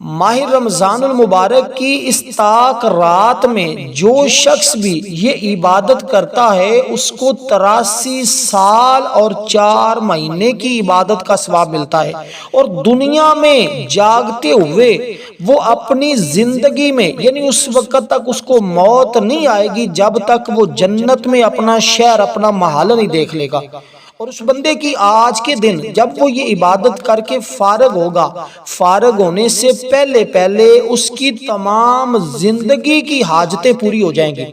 ماہ رمضان المبارک کی اس طاق رات میں جو شخص بھی یہ عبادت کرتا ہے اس کو 83 سال اور 4 مہینے کی عبادت کا ثواب ملتا ہے، اور دنیا میں جاگتے ہوئے وہ اپنی زندگی میں یعنی اس وقت تک اس کو موت نہیں آئے گی جب تک وہ جنت میں اپنا شہر اپنا محل نہیں دیکھ لے گا۔ اور اس بندے کی آج کے دن جب وہ یہ عبادت کر کے فارغ ہوگا، فارغ ہونے سے پہلے اس کی تمام زندگی کی حاجتیں پوری ہو جائیں گی۔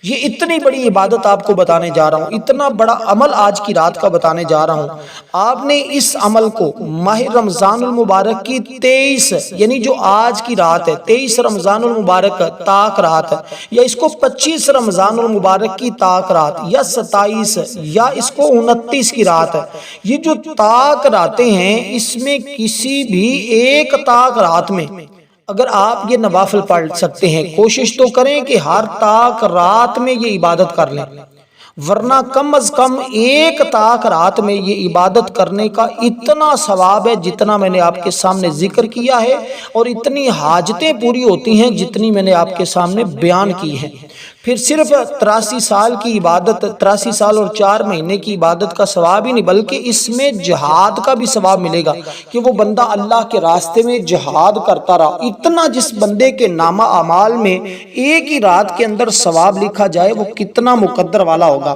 یہ اتنی بڑی عبادت آپ کو بتانے جا رہا ہوں، اتنا بڑا عمل آج کی رات کا بتانے جا رہا ہوں۔ آپ نے اس عمل کو ماہ رمضان المبارک کی 23 یعنی جو آج کی رات ہے، 23 رمضان المبارک طاق رات، یا اس کو 25 رمضان المبارک کی طاق رات، یا 27 یا اس کو 29 کی رات ہے، یہ جو طاق راتیں ہیں اس میں کسی بھی ایک طاق رات میں اگر آپ یہ نوافل پڑھ سکتے ہیں، کوشش تو کریں کہ ہر طاق رات میں یہ عبادت کر لیں، ورنہ کم از کم ایک طاق رات میں یہ عبادت کرنے کا اتنا ثواب ہے جتنا میں نے آپ کے سامنے ذکر کیا ہے، اور اتنی حاجتیں پوری ہوتی ہیں جتنی میں نے آپ کے سامنے بیان کی ہیں۔ پھر صرف 83 سال کی عبادت، 83 سال اور 4 مہینے کی عبادت کا ثواب ہی نہیں بلکہ اس میں جہاد کا بھی ثواب ملے گا کہ وہ بندہ اللہ کے راستے میں جہاد کرتا رہا۔ اتنا جس بندے کے نامہ اعمال میں ایک ہی رات کے اندر ثواب لکھا جائے وہ کتنا مقدر والا ہوگا،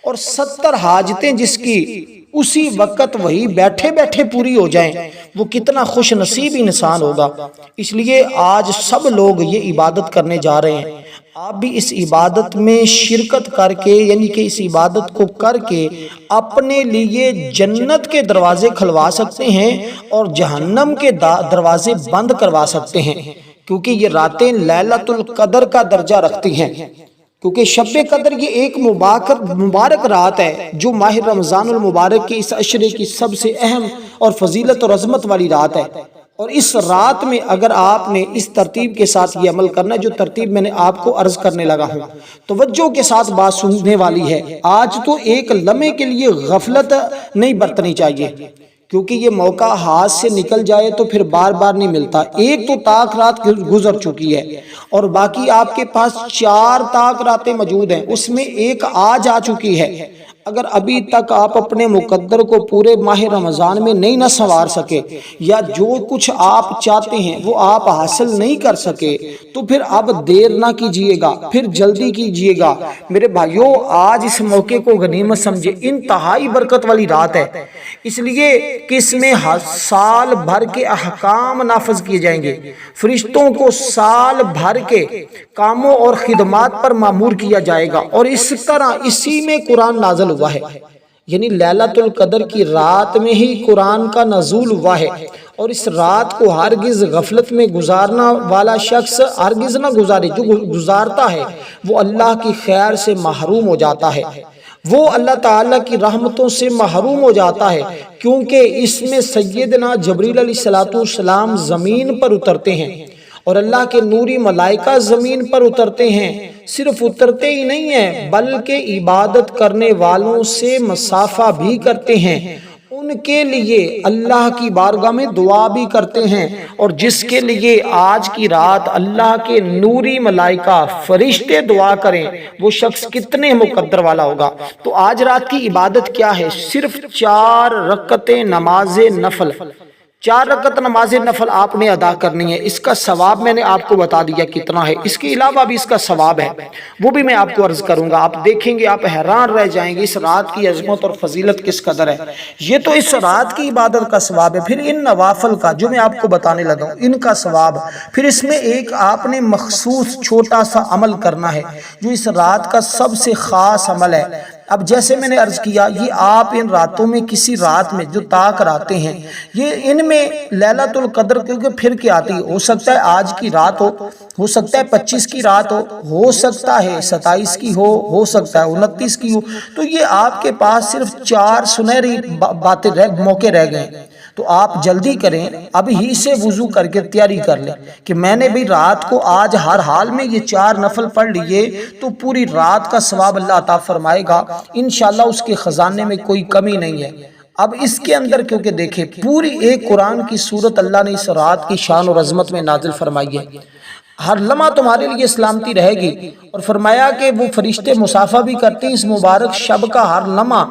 اور 70 حاجتیں جس کی اسی وقت وہی بیٹھے بیٹھے پوری ہو جائیں وہ کتنا خوش نصیب انسان ہوگا۔ اس لیے آج سب لوگ یہ عبادت کرنے جا رہے ہیں، آپ بھی اس عبادت میں شرکت کر کے یعنی کہ اس عبادت کو کر کے اپنے لیے جنت کے دروازے کھلوا سکتے ہیں اور جہنم کے دروازے بند کروا سکتے ہیں، کیونکہ یہ راتیں لیلۃ القدر کا درجہ رکھتی ہیں، کیونکہ شب قدر یہ ایک مبارک رات ہے جو ماہ رمضان المبارک کے اس عشرے کی سب سے اہم اور فضیلت اور عظمت والی رات ہے۔ اور اس رات میں اگر آپ نے اس ترتیب کے ساتھ یہ عمل کرنا ہے جو ترتیب میں نے آپ کو عرض کرنے لگا ہوں، توجہ کے ساتھ بات سننے والی ہے۔ آج تو ایک لمحے کے لیے غفلت نہیں برتنی چاہیے، کیونکہ یہ موقع ہاتھ سے نکل جائے تو پھر بار بار نہیں ملتا۔ ایک تو طاق رات گزر چکی ہے اور باقی آپ کے پاس 4 طاق راتیں موجود ہیں، اس میں ایک آج آ چکی ہے۔ اگر ابھی تک آپ اپنے مقدر کو پورے ماہ رمضان میں نہیں نہ سنوار سکے، یا جو کچھ آپ چاہتے ہیں وہ آپ حاصل نہیں کر سکے، تو پھر اب دیر نہ کیجئے گا، پھر جلدی کیجئے گا۔ میرے بھائیوں، آج اس موقع کو غنیمت سمجھے، انتہائی برکت والی رات ہے، اس لیے کہ اس میں سال بھر کے احکام نافذ کیے جائیں گے، فرشتوں کو سال بھر کے کاموں اور خدمات پر مامور کیا جائے گا، اور اس طرح اسی میں قرآن نازل ہوا ہے، یعنی لیلۃ القدر کی رات میں ہی قرآن کا نزول ہوا ہے۔ اور اس رات کو ہرگز غفلت میں گزارنا والا شخص ہرگز نہ گزارے، جو گزارتا ہے وہ اللہ کی خیر سے محروم ہو جاتا ہے، وہ اللہ تعالیٰ کی رحمتوں سے محروم ہو جاتا ہے، کیونکہ اس میں سیدنا جبریل علیہ السلام زمین پر اترتے ہیں اور اللہ کے نوری ملائکہ زمین پر اترتے ہیں۔ صرف اترتے ہی نہیں ہیں بلکہ عبادت کرنے والوں سے مصافحہ بھی کرتے ہیں، ان کے لیے اللہ کی بارگاہ میں دعا بھی کرتے ہیں، اور جس کے لیے آج کی رات اللہ کے نوری ملائکہ فرشتے دعا کریں وہ شخص کتنے مقدر والا ہوگا۔ تو آج رات کی عبادت کیا ہے؟ صرف 4 رکعتیں نماز نفل، 4 رکعت نماز نفل آپ نے ادا کرنی ہے۔ اس کا ثواب میں نے آپ کو بتا دیا کتنا ہے، اس کے علاوہ بھی اس کا ثواب ہے، وہ بھی میں آپ کو عرض کروں گا۔ آپ دیکھیں گے، آپ حیران رہ جائیں گے اس رات کی عظمت اور فضیلت کس قدر ہے۔ یہ تو اس رات کی عبادت کا ثواب ہے، پھر ان نوافل کا جو میں آپ کو بتانے لگا ہوں ان کا ثواب، پھر اس میں ایک آپ نے مخصوص چھوٹا سا عمل کرنا ہے جو اس رات کا سب سے خاص عمل ہے۔ اب جیسے میں نے عرض کیا، یہ آپ ان راتوں میں کسی رات میں جو طاق راتیں ہیں، یہ ان میں لیلۃ القدر کیونکہ پھر کے آتی ہو سکتا ہے آج کی رات ہو سکتا ہے 25 کی رات ہو سکتا ہے 27 کی ہو سکتا ہے 29 کی ہو، تو یہ آپ کے پاس صرف 4 سنہری موقع رہ گئے، تو آپ جلدی کریں، اب ہی سے وضو کر کے تیاری کر لیں کہ میں نے بھی رات کو آج ہر حال میں یہ 4 نفل پڑھ لیے تو پوری رات کا ثواب اللہ عطا فرمائے گا، انشاءاللہ اس کے خزانے میں کوئی کمی نہیں ہے۔ اب اس کے اندر کیونکہ دیکھیں پوری ایک قرآن کی سورت اللہ نے اس رات کی شان اور عظمت میں نازل فرمائی ہے، ہر لمحہ تمہارے لیے سلامتی رہے گی، اور فرمایا کہ وہ فرشتے مصافحہ بھی کرتے ہیں اس مبارک شب کا، ہر لمحہ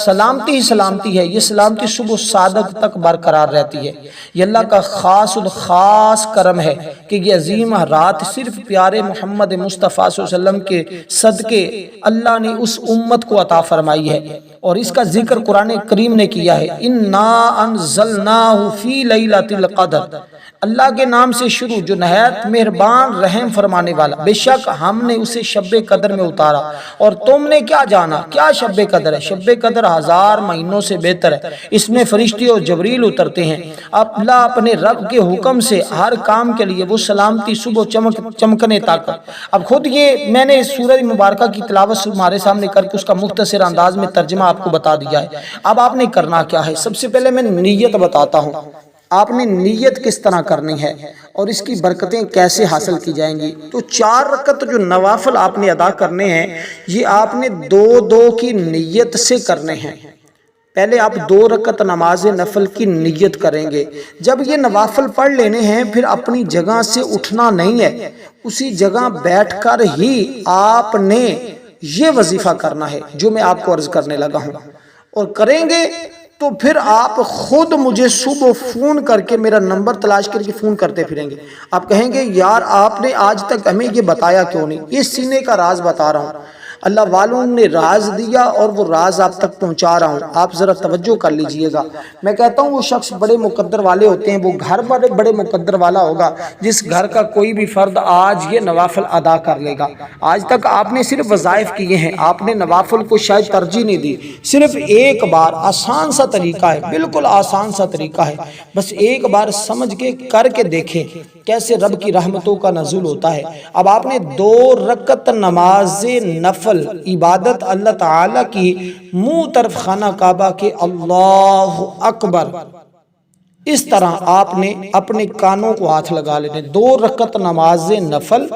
سلامتی ہی سلامتی ہے، یہ سلامتی صبح صادق تک برقرار رہتی ہے۔ یہ اللہ کا خاص الخاص کرم ہے کہ یہ عظیم رات صرف پیارے محمد مصطفیٰ صلی اللہ علیہ وسلم کے صدقے اللہ نے اس امت کو عطا فرمائی ہے، اور اس کا ذکر قرآن کریم نے کیا ہے، اِنَّا أَنزَلْنَاهُ فِي لَيْلَةِ الْقَدْرِ، اللہ کے نام سے شروع جو نہایت مہربان رحم فرمانے والا، بے شک ہم نے اسے شب قدر میں اتارا، اور تم نے کیا جانا کیا شب قدر ہے؟ شب قدر 1000 مہینوں سے بہتر ہے، اس میں فرشتے اور جبریل اترتے ہیں، اللہ اپنے رب کے حکم سے ہر کام کے لیے وہ سلامتی صبح چمکنے تک۔ اب خود یہ میں نے سورہ مبارکہ کی تلاوت ہمارے سامنے کر کے اس کا مختصر انداز میں ترجمہ آپ کو بتا دیا ہے۔ اب آپ نے کرنا کیا ہے؟ سب سے پہلے میں نیت بتاتا ہوں، آپ نے نیت کس طرح کرنی ہے اور اس کی برکتیں کیسے حاصل کی جائیں گی۔ تو 4 رکعت جو نوافل آپ نے ادا کرنے ہیں، یہ آپ نے 2 کی نیت سے کرنے ہیں۔ پہلے آپ 2 رکعت نماز نفل کی نیت کریں گے، جب یہ نوافل پڑھ لینے ہیں پھر اپنی جگہ سے اٹھنا نہیں ہے، اسی جگہ بیٹھ کر ہی آپ نے یہ وظیفہ کرنا ہے جو میں آپ کو عرض کرنے لگا ہوں، اور کریں گے تو پھر آپ خود مجھے صبح فون کر کے میرا نمبر تلاش کر کے فون کرتے پھریں گے۔ آپ کہیں گے یار آپ نے آج تک ہمیں یہ بتایا کیوں نہیں؟ یہ سینے کا راز بتا رہا ہوں، اللہ والوں نے راز دیا اور وہ راز آپ تک پہنچا رہا ہوں، آپ ذرا توجہ کر لیجئے گا۔ میں کہتا ہوں وہ شخص بڑے مقدر والے ہوتے ہیں، وہ گھر بڑے مقدر والا ہوگا جس گھر کا کوئی بھی فرد آج یہ نوافل ادا کر لے گا۔ آج تک آپ نے صرف وظائف کیے ہیں، آپ نے نوافل کو شاید ترجیح نہیں دی، صرف ایک بار آسان سا طریقہ ہے، بالکل آسان سا طریقہ ہے، بس ایک بار سمجھ کے کر کے دیکھیں کیسے رب کی رحمتوں کا نزول ہوتا ہے۔ اب آپ نے 2 رکعت نماز نفل عبادت اللہ تعالیٰ کی منہ طرف خانہ کعبہ کے اللہ اکبر، اس طرح آپ نے اپنے کانوں کو ہاتھ لگا لینے۔ 2 رکعت نماز نفل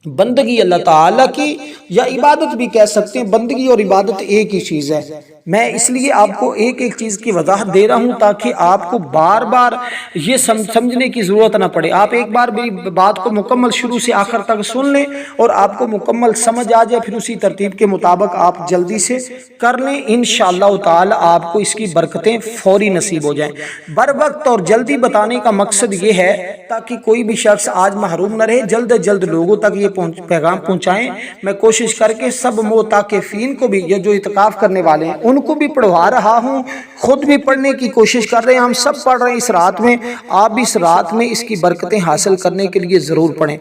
بندگی اللہ تعالیٰ کی، یا عبادت بھی کہہ سکتے ہیں، بندگی اور عبادت ایک ہی چیز ہے۔ میں اس لیے آپ کو ایک ایک چیز کی وضاحت دے رہا ہوں تاکہ آپ کو بار بار یہ سمجھنے کی ضرورت نہ پڑے۔ آپ ایک بار بھی بات کو مکمل شروع سے آخر تک سن لیں اور آپ کو مکمل سمجھ آ جائے، پھر اسی ترتیب کے مطابق آپ جلدی سے کر لیں، انشاءاللہ تعالی آپ کو اس کی برکتیں فوری نصیب ہو جائیں۔ بر وقت اور جلدی بتانے کا مقصد یہ ہے تاکہ کوئی بھی شخص آج محروم نہ رہے، جلد از جلد لوگوں تک یہ پیغام پہنچائیں۔ میں کوشش کر کے سب معتکفین کو بھی، یہ جو اعتکاف کرنے والے ہیں ان کو بھی پڑھوا رہا ہوں، خود بھی پڑھنے کی کوشش کر رہے ہیں، ہم سب پڑھ رہے ہیں اس رات میں، آپ بھی اس رات میں اس کی برکتیں حاصل کرنے کے لیے ضرور پڑھیں۔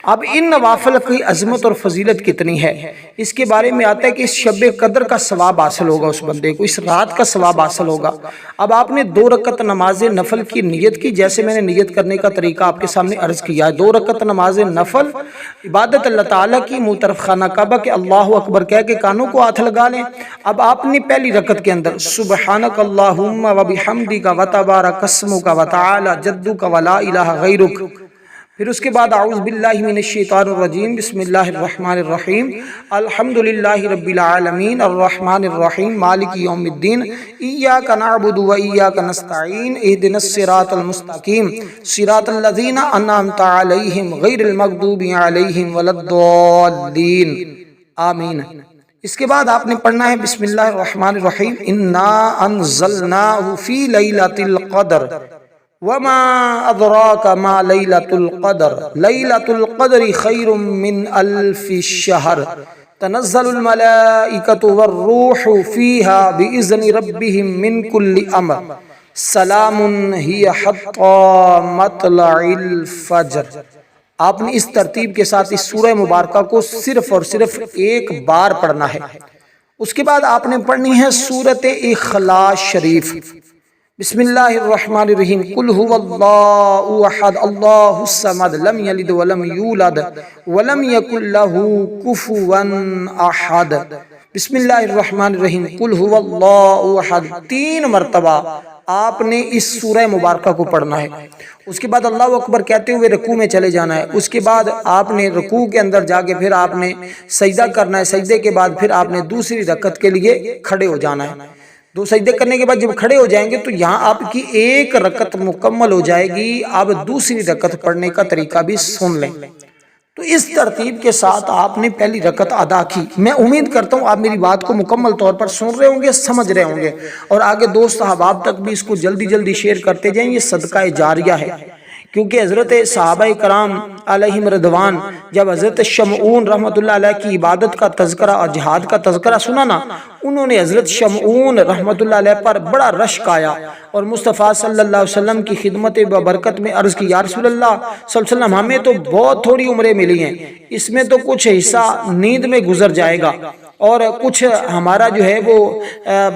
اب ان نوافل کی عظمت اور فضیلت کتنی ہے اس کے بارے میں آتا ہے کہ اس شب قدر کا ثواب حاصل ہوگا، اس بندے کو اس رات کا ثواب حاصل ہوگا۔ اب آپ نے 2 رکعت نماز نفل کی نیت کی، جیسے میں نے نیت کرنے کا طریقہ آپ کے سامنے عرض کیا ہے۔ 2 رکعت نماز نفل عبادت اللہ تعالیٰ کی، منہ طرف خانہ کعبہ کے اللہ اکبر کہہ کے کانوں کو ہاتھ لگا لیں۔ اب آپ نے پہلی رکعت کے اندر سبحانک اللہم و بحمدک و تبارک اسمک و تعالی جدک و لا الہ غیرک، پھر اس کے بعد اعوذ باللہ من الشیطان الرجیم بسم اللہ الرحمن الرحیم الحمدللہ رب العالمین الرحمن الرحیم مالک یوم الدین ایاک نعبد و ایاک نستعین اہدنا الصراط المستقیم صراط الذین انعمت علیہم غیر المغضوب علیہم ولا الضالین آمین۔ اس کے بعد آپ نے پڑھنا ہے بسم اللہ الرحمن الرحیم انا انزلناہ فی لیلۃ القدر وما ادراک ما لیلۃ القدر لیلۃ القدر خیر من الف الشہر تنزل الملائکۃ والروح فیہا باذن ربہم من کل امر سلام ہی حتی مطلع الفجر۔ آپ نے اس ترتیب کے ساتھ اس سورہ مبارکہ کو صرف اور صرف ایک بار پڑھنا ہے۔ اس کے بعد آپ نے پڑھنی ہے سورۃ اخلاص شریف۔ بسم اللہ الرحمن الرحیم قل هو اللہ احد اللہ الصمد لم یلد ولم یولد ولم یکن له کفوا احد۔ بسم اللہ الرحمن الرحیم قل هو اللہ احد 3 مرتبہ آپ نے اس سورہ مبارکہ کو پڑھنا ہے۔ اس کے بعد اللہ اکبر کہتے ہوئے رکوع میں چلے جانا ہے۔ اس کے بعد آپ نے رکوع کے اندر جا کے پھر آپ نے سجدہ کرنا ہے، سجدے کے بعد پھر آپ نے دوسری رکعت کے لیے کھڑے ہو جانا ہے۔ دو سجدے کرنے کے بعد جب کھڑے ہو جائیں گے تو یہاں آپ کی ایک رکعت مکمل ہو جائے گی. اب دوسری رکعت پڑھنے کا طریقہ بھی سن لیں. تو اس ترتیب کے ساتھ آپ نے پہلی رکعت ادا کی. میں امید کرتا ہوں آپ میری بات کو مکمل طور پر سن رہے ہوں گے، سمجھ رہے ہوں گے، اور آگے دوست احباب تک بھی اس کو جلدی جلدی شیئر کرتے جائیں. یہ صدقہ جاریہ ہے، کیونکہ حضرت صحابہ کرام علیہم رضوان جب حضرت شمعون رحمۃ اللہ علیہ کی عبادت کا تذکرہ اور جہاد کا تذکرہ سنا نا، انہوں نے حضرت شمعون رحمۃ اللہ علیہ پر بڑا رشک آیا اور مصطفیٰ صلی اللہ علیہ وسلم کی خدمت ببرکت میں عرض کی، یا رسول اللہ صلی اللہ علیہ وسلم ہمیں تو بہت تھوڑی عمریں ملی ہیں، اس میں تو کچھ حصہ نیند میں گزر جائے گا اور کچھ ہمارا جو ہے وہ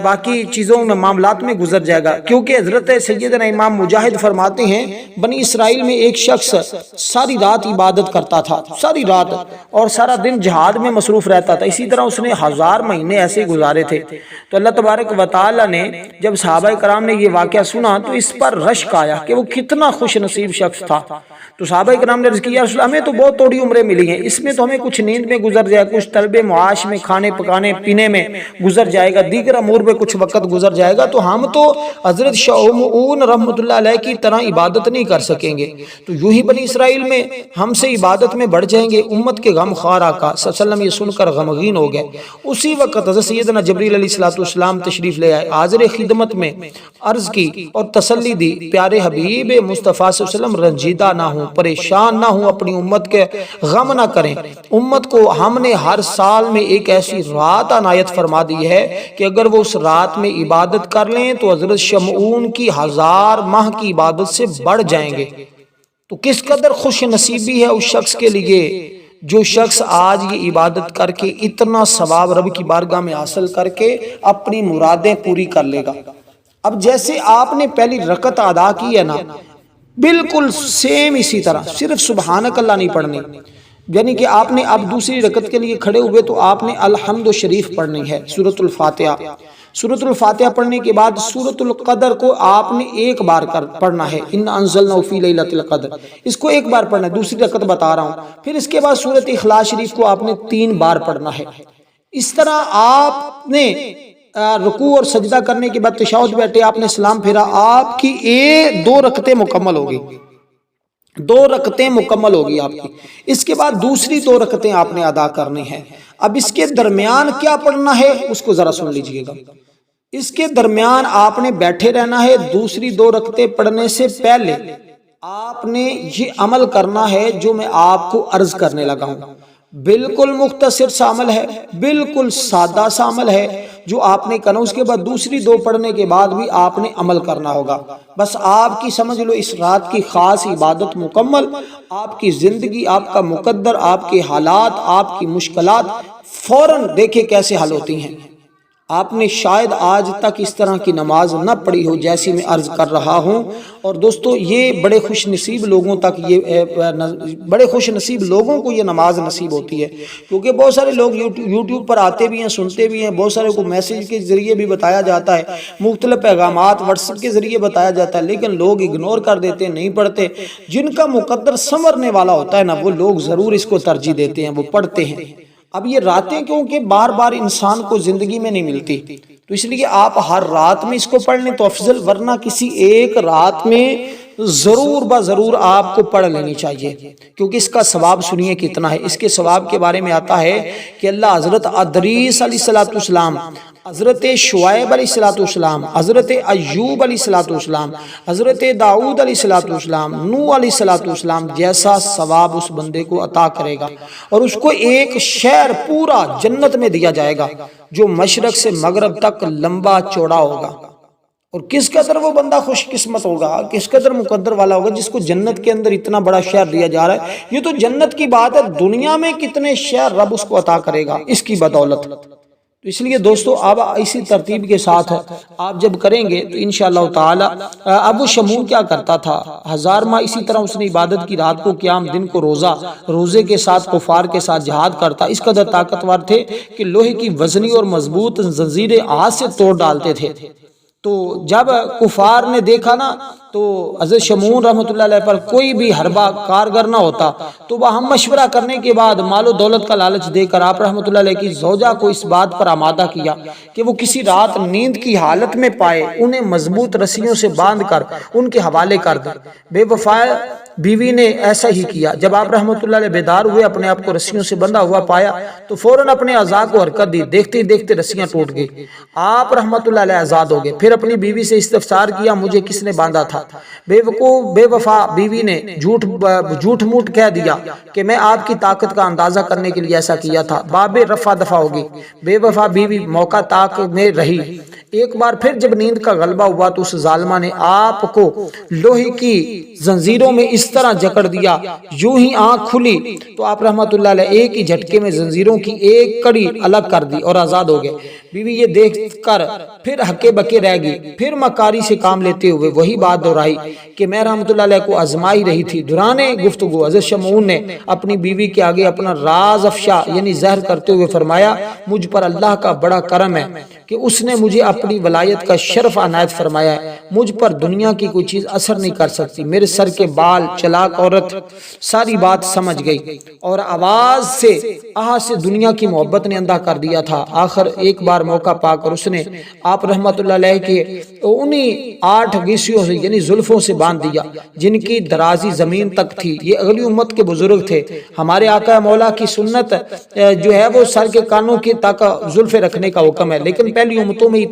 باقی چیزوں میں معاملات میں گزر جائے گا. کیونکہ حضرت سیدنا امام مجاہد فرماتے ہیں بنی اسرائیل میں ایک شخص ساری رات عبادت کرتا تھا، ساری رات، اور سارا دن جہاد میں مصروف رہتا تھا. اسی طرح اس نے 1000 مہینے ایسے گزارے تھے. تو اللہ تبارک و تعالی نے جب صحابہ کرام نے یہ واقعہ سنا تو اس پر رشک آیا کہ وہ کتنا خوش نصیب شخص تھا. تو صحابہ کرام نے عرض کیا، یا رسول اللہ ہمیں تو بہت تھوڑی عمریں ملی ہیں، اس میں تو ہمیں کچھ نیند میں گزر جائے، کچھ طلب معاش میں، کھانے پکانے پینے میں گزر جائے گا، دیگر امور میں کچھ وقت گزر جائے گا، تو ہم تو حضرت شمعون رحمۃ اللہ علیہ کی طرح عبادت نہیں کر سکیں گے. تو یوں ہی بنی اسرائیل میں ہم سے عبادت میں بڑھ جائیں گے. امت کے غم خوار آقا صلی اللہ علیہ وسلم یہ سن کر غمگین ہو گئے. اسی وقت حضرت سیدنا جبریل علیہ السلام تشریف لے آئے، حاضر خدمت میں عرض کی اور تسلی دی، پیارے حبیب مصطفیٰ صلی اللہ علیہ وسلم رنجیدہ نہ ہوں، پریشان نہ ہوں، اپنی امت کے غم نہ کریں. امت کو ہم نے ہر سال میں ایک ایسی رات عنایت فرما دی ہے کہ اگر وہ اس رات میں عبادت کر لیں تو حضرت شمعون کی 1000 ماہ کی عبادت سے بڑھ جائیں گے. تو کس قدر خوش نصیبی ہے اس شخص کے لیے جو شخص آج یہ عبادت کر کے اتنا ثواب رب کی بارگاہ میں حاصل کر کے اپنی مرادیں پوری کر لے گا. اب جیسے آپ نے پہلی رکعت ادا کی ہے نا، بالکل سیم اسی طرح، صرف سبحانک اللہ نہیں پڑھنی، یعنی کہ آپ نے اب دوسری رکعت کے لیے کھڑے ہوئے تو آپ نے الحمد شریف پڑھنی ہے، سورۃ الفاتحہ. سورۃ الفاتحہ پڑھنے کے بعد سورۃ القدر کو آپ نے ایک بار پڑھنا ہے، انا انزلناہ فی لیلۃ القدر، اس کو ایک بار پڑھنا ہے، دوسری رکعت بتا رہا ہوں. پھر اس کے بعد سورۃ اخلاص شریف کو آپ نے 3 بار پڑھنا ہے. اس طرح آپ نے رکوع اور سجدہ کرنے کے بعد تشہد بیٹھے، آپ نے سلام پھیرا، آپ کی 2 رکعتیں مکمل ہوگی، 2 رکعتیں مکمل ہوگی آپ کی. اس کے بعد دوسری 2 رکعتیں آپ نے ادا کرنی ہیں. اب اس کے درمیان کیا پڑھنا ہے اس کو ذرا سن لیجئے گا. اس کے درمیان آپ نے بیٹھے رہنا ہے. دوسری 2 رکعتیں پڑھنے سے پہلے آپ نے یہ عمل کرنا ہے جو میں آپ کو عرض کرنے لگا ہوں. بالکل مختصر سا عمل ہے، بالکل سادہ سا عمل ہے جو آپ نے کرنا. اس کے بعد دوسری 2 پڑھنے کے بعد بھی آپ نے عمل کرنا ہوگا. بس آپ کی سمجھ لو اس رات کی خاص عبادت مکمل. آپ کی زندگی، آپ کا مقدر، آپ کے حالات، آپ کی مشکلات فوراً دیکھیں کیسے حل ہوتی ہیں. آپ نے شاید آج تک اس طرح کی نماز نہ پڑھی ہو جیسی میں عرض کر رہا ہوں. اور دوستو یہ بڑے خوش نصیب لوگوں تک بڑے خوش نصیب لوگوں کو یہ نماز نصیب ہوتی ہے، کیونکہ بہت سارے لوگ یوٹیوب پر آتے بھی ہیں، سنتے بھی ہیں، بہت سارے کو میسیج کے ذریعے بھی بتایا جاتا ہے، مختلف پیغامات واٹس ایپ کے ذریعے بتایا جاتا ہے، لیکن لوگ اگنور کر دیتے ہیں، نہیں پڑھتے. جن کا مقدر سنورنے والا ہوتا ہے نا، وہ لوگ ضرور اس کو ترجیح دیتے ہیں، وہ پڑھتے ہیں. اب یہ راتیں کیونکہ بار بار انسان کو زندگی میں نہیں ملتی، تو اس لیے آپ ہر رات میں اس کو پڑھ لیں تو افضل، ورنہ کسی ایک رات میں ضرور آپ کو پڑھ لینی چاہیے. کیونکہ اس کا ثواب سنیے کتنا ہے. اس کے ثواب کے بارے میں آتا ہے کہ اللہ حضرت ادریس علیہ السلام، حضرت شعیب علیہ السلام، حضرت ایوب علیہ السلام، حضرت داؤد علیہ السلام، نوح علیہ السلام جیسا ثواب اس بندے کو عطا کرے گا. اور اس کو ایک شہر پورا جنت میں دیا جائے گا جو مشرق سے مغرب تک لمبا چوڑا ہوگا. اور کس قدر وہ بندہ خوش قسمت ہوگا، کس قدر مقدر والا ہوگا جس کو جنت کے اندر اتنا بڑا شہر دیا جا رہا ہے. یہ تو جنت کی بات ہے، دنیا میں کتنے شہر رب اس کو عطا کرے گا اس کی بدولت. تو اس لیے دوستو اب اسی ترتیب کے ساتھ آپ جب کریں گے تو انشاءاللہ تعالی. ابو شمعون کیا کرتا تھا، 1000 ماہ اسی طرح اس نے عبادت کی، رات کو قیام، دن کو روزہ، روزے کے ساتھ کفار کے ساتھ جہاد کرتا. اس قدر طاقتور تھے کہ لوہے کی وزنی اور مضبوط زنجیریں ہاتھ سے توڑ ڈالتے تھے. تو جب کفار نے دیکھا نا تو حضرت شمعون رحمۃ اللہ علیہ پر کوئی بھی حربہ کارگر نہ ہوتا، تو وہ ہم مشورہ کرنے کے بعد مال و دولت کا لالچ دے کر آپ رحمۃ اللہ علیہ کی زوجہ کو اس بات پر آمادہ کیا کہ وہ کسی رات نیند کی حالت میں پائے انہیں مضبوط رسیوں سے باندھ کر ان کے حوالے کر دے۔ بے وفا بیوی نے ایسا ہی کیا۔ جب آپ رحمۃ اللہ علیہ بیدار ہوئے، اپنے آپ کو رسیوں سے بندھا ہوا پایا تو فوراً اپنے اعضاء کو حرکت دی، دیکھتے ہی دیکھتے رسیاں ٹوٹ گئی، آپ رحمۃ اللہ علیہ آزاد ہو گئے۔ پھر اپنی بیوی سے استفسار کیا مجھے کس نے باندھا تھا؟ بے وفا بیوی نے جھوٹ موٹ کہہ دیا کہ میں آپ کی طاقت کا اندازہ کرنے کے لیے ایسا کیا تھا۔ باب رفع دفع ہوگی۔ بے وفا بیوی موقع تاک میں رہی۔ ایک بار پھر جب نیند کا غلبہ ہوا تو اس ظالمہ نے آپ کو لوہے کی زنجیروں میں اس طرح جکڑ دیا، یوں ہی آنکھ کھلی تو آپ رحمت اللہ علیہ ایک ہی جھٹکے میں زنجیروں کی ایک کڑی الگ کر دی اور آزاد ہو گئے۔ بیوی یہ دیکھ کر پھر ہکے بکے رہ گئی، پھر مکاری سے کام لیتے ہوئے وہی بات دہرائی کہ میں رحمت اللہ علیہ کو آزمائی رہی تھی۔ دوران گفتگو حضرت شمعون نے اپنی بیوی کے آگے اپنا راز افشا یعنی زہر کرتے ہوئے فرمایا مجھ پر اللہ کا بڑا کرم ہے کہ اس نے مجھے اپنی ولایت کا شرف عنایت فرمایا ہے، مجھ پر دنیا کی کوئی چیز اثر نہیں کر سکتی۔ میرے سر کے بال چلاک عورت ساری بات سمجھ گئی اور آواز سے دنیا کی محبت نے اندھا کر دیا تھا۔ آخر ایک بار موقع پا کر اس نے آپ رحمت اللہ علیہ کے انہی 8 گیسیوں سے یعنی زلفوں سے باندھ دیا جن کی درازی زمین تک تھی۔ یہ اگلی امت کے بزرگ تھے۔ ہمارے آقا مولا کی سنت جو ہے وہ سر کے کانوں کی تک زلفیں رکھنے کا حکم ہے، لیکن پہلی امتوں میں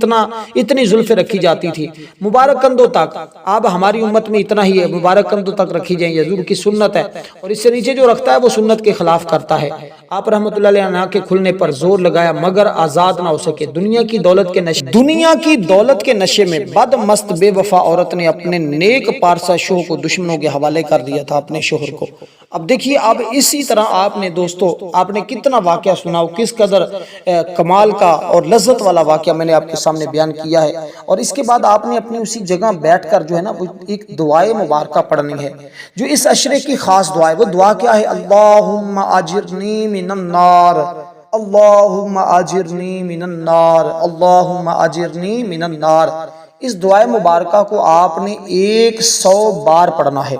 اتنی زلفیں رکھی جاتی تھی مبارک کندھوں تک۔ اب ہماری امت میں اتنا ہی ہے، مبارک کندھوں تک رکھی جائیں، یہ حضور کی سنت ہے، اور اس سے نیچے جو رکھتا ہے وہ سنت کے خلاف کرتا ہے۔ آپ رحمت اللہ علیہ نے کے کھلنے پر زور لگایا مگر آزاد نہ ہو سکے۔ دنیا کی دولت کے نشے میں بد مست بے وفا عورت نے اپنے نیک پارسا شوہر کو دشمنوں کے حوالے کر دیا تھا، اپنے شوہر کو۔ اب دیکھیے، اب اسی طرح آپ نے دوستو آپ نے کتنا واقعہ سنا، کس قدر کمال کا اور لذت والا واقعہ میں نے آپ کے سامنے بیان کیا ہے۔ اور اس کے بعد آپ نے اپنی اسی جگہ بیٹھ کر جو ہے نا وہ ایک دعائے مبارکہ پڑھنی ہے جو اس عشرے کی خاص دعا ہے۔ وہ دعا کیا ہے؟ اللہم اجرنی من النار، اللہم اجرنی من النار، اللہم اجرنی من النار۔ اس دعائے مبارکہ کو آپ نے 100 بار پڑھنا ہے،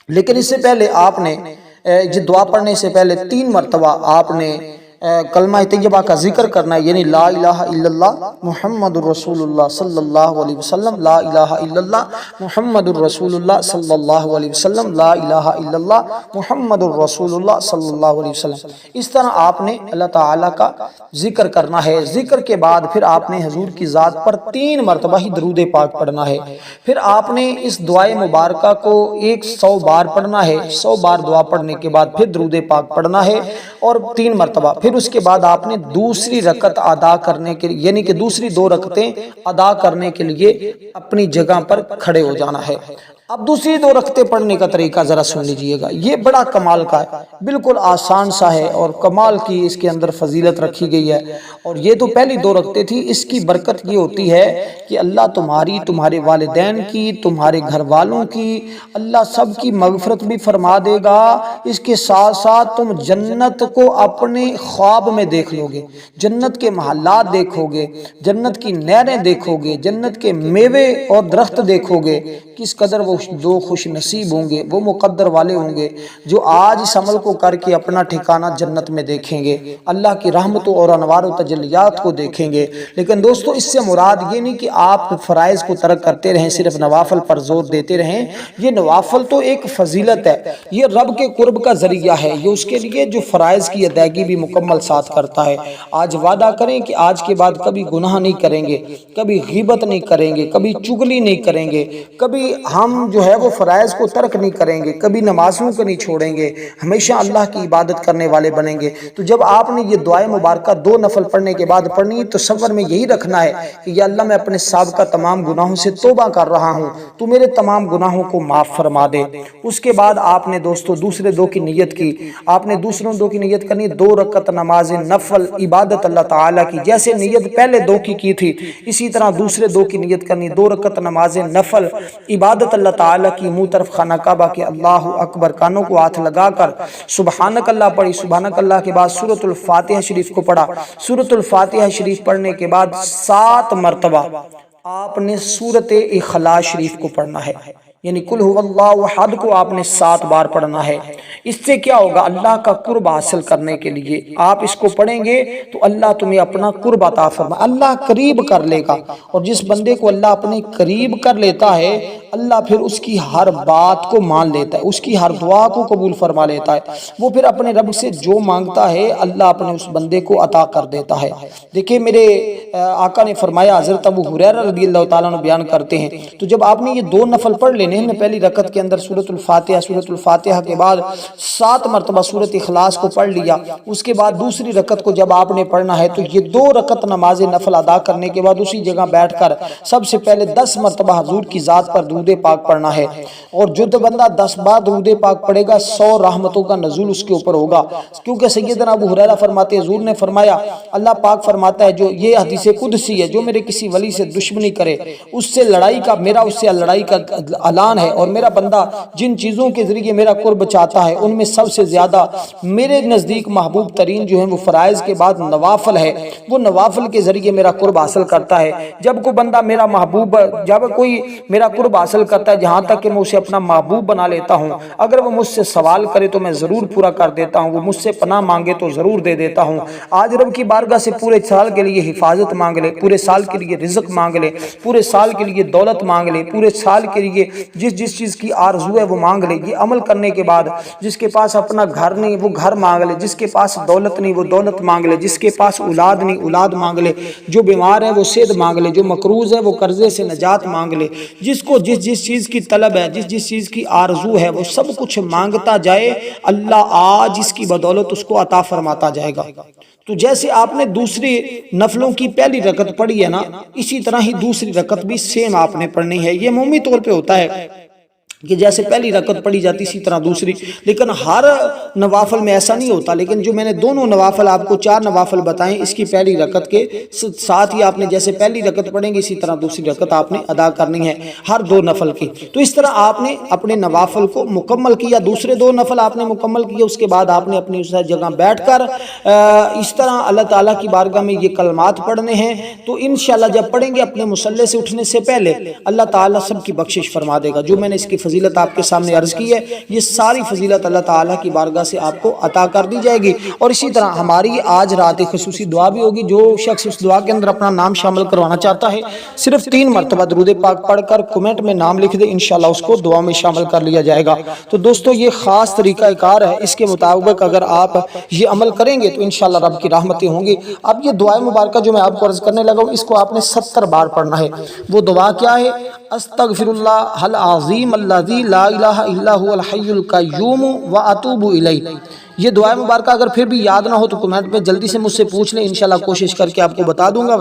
لیکن اس سے پہلے آپ نے دعا پڑھنے سے پہلے 3 مرتبہ آپ نے کلمہ طیبہ کا ذکر کرنا ہے، یعنی لا الہ الا اللہ محمد الرسول اللہ صلی اللہ علیہ وسلم، لا الہ الا اللہ محمد الرسول اللہ صلی اللہ علیہ وسلم، لا الہ الا اللہ محمد الرسول اللہ صلی اللہ علیہ وسلم۔ اس طرح آپ نے اللہ تعالیٰ کا ذکر کرنا ہے۔ ذکر کے بعد پھر آپ نے حضور کی ذات پر 3 مرتبہ ہی درود پاک پڑھنا ہے۔ پھر آپ نے اس دعائے مبارکہ کو 100 بار پڑھنا ہے۔ 100 بار دعا پڑھنے کے بعد پھر درود پاک پڑھنا ہے اور 3 مرتبہ۔ پھر اس کے بعد آپ نے دوسری رکعت ادا کرنے کے لیے یعنی کہ دوسری 2 رکعتیں ادا کرنے کے لیے اپنی جگہ پر کھڑے ہو جانا ہے۔ اب دوسری 2 رکعتیں پڑھنے کا طریقہ ذرا سن لیجئے گا، یہ بڑا کمال کا ہے، بالکل آسان سا ہے اور کمال کی اس کے اندر فضیلت رکھی گئی ہے۔ اور یہ تو پہلی 2 رکعتیں تھی، اس کی برکت یہ ہوتی ہے کہ اللہ تمہاری، تمہارے والدین کی، تمہارے گھر والوں کی، اللہ سب کی مغفرت بھی فرما دے گا۔ اس کے ساتھ ساتھ تم جنت کو اپنے خواب میں دیکھ لو گے، جنت کے محلات دیکھو گے، جنت کی نہریں دیکھو گے، جنت کے میوے اور درخت دیکھو گے۔ کس قدر وہ جو خوش نصیب ہوں گے، وہ مقدر والے ہوں گے جو آج اس عمل کو کر کے اپنا ٹھکانہ جنت میں دیکھیں گے، اللہ کی رحمتوں اور انوار و تجلیات کو دیکھیں گے۔ لیکن دوستو اس سے مراد یہ نہیں کہ آپ فرائض کو ترک کرتے رہیں، صرف نوافل پر زور دیتے رہیں۔ یہ نوافل تو ایک فضیلت ہے، یہ رب کے قرب کا ذریعہ ہے، یہ اس کے لیے جو فرائض کی ادائیگی بھی مکمل ساتھ کرتا ہے۔ آج وعدہ کریں کہ آج کے بعد کبھی گناہ نہیں کریں گے، کبھی غیبت نہیں کریں گے، کبھی چغلی نہیں کریں گے، کبھی ہم جو ہے وہ فرائض کو ترک نہیں کریں گے، کبھی نمازوں کو نہیں چھوڑیں گے، ہمیشہ اللہ کی عبادت کرنے والے بنیں گے۔ تو جب آپ نے یہ دعائے مبارکہ 2 نفل پڑھنے کے بعد پڑھنی ہے تو تصور میں یہی رکھنا ہے کہ یا اللہ میں اپنے سابقہ تمام گناہوں سے توبہ کر رہا ہوں، تو میرے تمام گناہوں کو معاف فرما دے۔ اس کے بعد آپ نے دوستو دوسرے 2 کی نیت کی، آپ نے دوسروں 2 کی نیت کرنی، 2 رکعت نماز نفل عبادت اللہ تعالیٰ کی، جیسے نیت پہلے 2 کی تھی اسی طرح دوسرے 2 کی نیت کرنی، 2 رکعت نماز نفل عبادت اللہ تعالیٰ کی، منہ طرف خانہ کعبہ کے، اللہ اکبر، کانوں کو ہاتھ لگا کر سبحانک اللہ پڑھی، سبحانک اللہ کے بعد سورۃ الفاتحہ شریف کو پڑھا، سورۃ الفاتحہ شریف پڑھنے کے بعد 7 مرتبہ آپ نے سورت اخلاص شریف کو پڑھنا ہے، یعنی قل هو اللہ احد کو آپ نے 7 بار پڑھنا ہے۔ اس سے کیا ہوگا؟ اللہ کا قرب حاصل کرنے کے لیے آپ اس کو پڑھیں گے تو اللہ تمہیں اپنا قرب عطا فرمائے، اللہ قریب کر لے گا۔ اور جس بندے کو اللہ اپنے قریب کر لیتا ہے، اللہ پھر اس کی ہر بات کو مان لیتا ہے، اس کی ہر دعا کو قبول فرما لیتا ہے۔ وہ پھر اپنے رب سے جو مانگتا ہے اللہ اپنے اس بندے کو عطا کر دیتا ہے۔ دیکھیں میرے آقا نے فرمایا، حضرت ابو ہریرہ رضی اللہ تعالیٰ عنہ بیان کرتے ہیں، تو جب آپ نے یہ 2 نفل پڑھ لینے ہیں، پہلی رکعت کے اندر سورۃ الفاتحہ کے بعد 7 مرتبہ سورۃ اخلاص کو پڑھ لیا، اس کے بعد دوسری رکعت کو جب آپ نے پڑھنا ہے تو یہ 2 رکعت نماز نفل ادا کرنے کے بعد اسی جگہ بیٹھ کر سب سے پہلے 10 مرتبہ حضور کی ذات پر درود پاک پڑھنا ہے۔ اور جو بندہ 10 بار درود پاک پڑھے گا 100 رحمتوں کا نزول اس کے اوپر ہوگا، کیونکہ سیدنا ابو ہریرہ فرماتے ہیں، حضور نے فرمایا، اللہ پاک فرماتا ہے، جو یہ حدیث قدسی ہے، جو میرے کسی ولی سے دشمنی کرے اس سے لڑائی کا، میرا اس سے لڑائی کا اعلان ہے، اور میرا بندہ جن چیزوں کے ذریعے میرا قرب چاہتا ہے ان میں سب سے زیادہ میرے نزدیک محبوب ترین جو ہیں وہ فرائض کے بعد نوافل ہے، وہ نوافل کے ذریعے میرا قرب حاصل کرتا ہے۔ جب کوئی بندہ میرا محبوب، جب کوئی میرا قرب حاصل کرتا ہے، جہاں تک کہ میں اسے اپنا محبوب بنا لیتا ہوں، اگر وہ مجھ سے سوال کرے تو میں ضرور پورا کر دیتا ہوں، وہ مجھ سے پناہ مانگے تو ضرور دے دیتا ہوں۔ آج رب کی بارگاہ سے پورے سال کے لیے حفاظت مانگ لے، پورے سال کے لیے رزق مانگ لے، پورے سال کے لیے دولت مانگ لے، پورے سال کے لیے جس چیز کی آرزو ہے وہ مانگ لے۔ یہ عمل کرنے کے بعد جس کے پاس اپنا گھر نہیں وہ گھر مانگ لے، جس کے پاس دولت نہیں وہ دولت مانگ لے، جس کے پاس اولاد نہیں اولاد مانگ لے، جو بیمار ہے وہ صحت مانگ لے، جو مقروض ہے وہ قرضے سے نجات مانگ لے، جس کو جس چیز کی طلب ہے، جس چیز کی آرزو ہے وہ سب کچھ مانگتا جائے، اللہ آج اس کی بدولت اس کو عطا فرماتا جائے گا۔ تو جیسے آپ نے دوسری نفلوں کی پہلی رکعت پڑھی ہے نا، اسی طرح ہی دوسری رکعت بھی سیم آپ نے پڑھنی ہے۔ یہ عمومی طور پہ ہوتا ہے کہ جیسے پہلی رکعت پڑھی جاتی اسی طرح دوسری، لیکن ہر نوافل میں ایسا نہیں ہوتا۔ لیکن جو میں نے دونوں نوافل آپ کو 4 نوافل بتائیں، اس کی پہلی رکعت کے ساتھ ہی آپ نے جیسے پہلی رکعت پڑھیں گے اسی طرح دوسری رکعت آپ نے ادا کرنی ہے، ہر 2 نفل کی۔ تو اس طرح آپ نے اپنے نوافل کو مکمل کیا، دوسرے 2 نفل آپ نے مکمل کیا، اس کے بعد آپ نے اپنی اس جگہ بیٹھ کر اس طرح اللہ تعالیٰ کی بارگاہ میں یہ کلمات پڑھنے ہیں۔ تو انشاءاللہ جب پڑھیں گے اپنے مصلی سے اٹھنے سے پہلے اللہ تعالیٰ سب کی بخشش فرما دے گا۔ جو میں نے اس کی فضیلت آپ کے سامنے عرض کی ہے، یہ ساری فضیلت اللہ تعالیٰ کی بارگاہ سے آپ کو عطا کر دی جائے گی۔ اور اسی طرح ہماری آج رات خصوصی دعا بھی ہوگی، جو شخص اس دعا کے اندر اپنا نام شامل کروانا چاہتا ہے صرف 3 مرتبہ درود پاک پڑھ کر کمنٹ میں نام لکھ دے، انشاءاللہ اس کو دعا میں شامل کر لیا جائے گا۔ تو دوستو یہ خاص طریقہ کار ہے، اس کے مطابق اگر آپ یہ عمل کریں گے تو انشاءاللہ رب کی رحمتیں ہوں گی۔ اب یہ دعائے مبارکہ جو میں آپ کو عرض کرنے لگا ہوں، اس کو آپ نے 70 بار پڑھنا ہے۔ وہ دعا کیا ہے؟ استغفر اللہ العظیم الذی لا الہ الا هو الحی القیوم واتوب الیہ۔ یہ دعائے مبارکہ اگر پھر بھی یاد نہ ہو تو کمنٹ میں جلدی سے مجھ سے پوچھ لیں، انشاءاللہ کوشش کر کے آپ کو بتا دوں گا۔